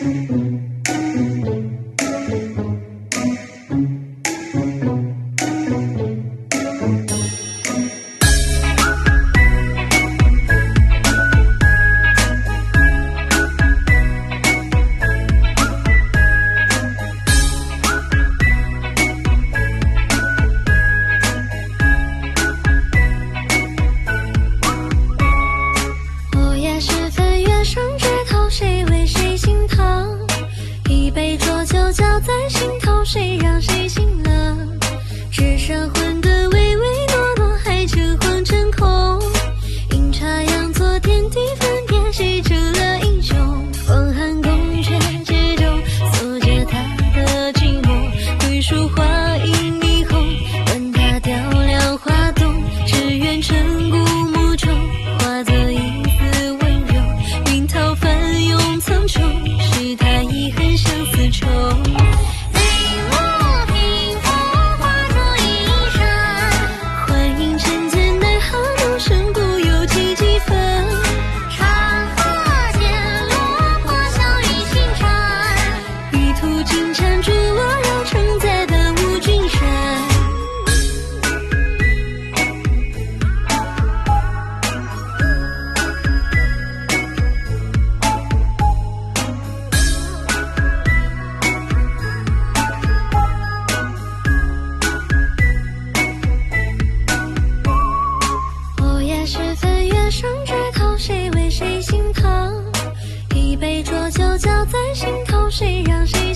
午夜时分，月上枝头，谁为谁心疼？一杯浊酒浇在心头，谁让谁心冷？只剩混沌唯唯诺诺，还真晃真空。阴差阳错，天地分别，谁成了英雄？风寒宫阙之中，锁着他的寂寞。桂树花映霓虹，问他雕梁画栋，只愿尘古墓中化作一丝温柔。云涛翻涌苍穹，是他遗恨相思愁。时分，月上枝头，谁为谁心疼？一杯浊酒浇在心头，谁让谁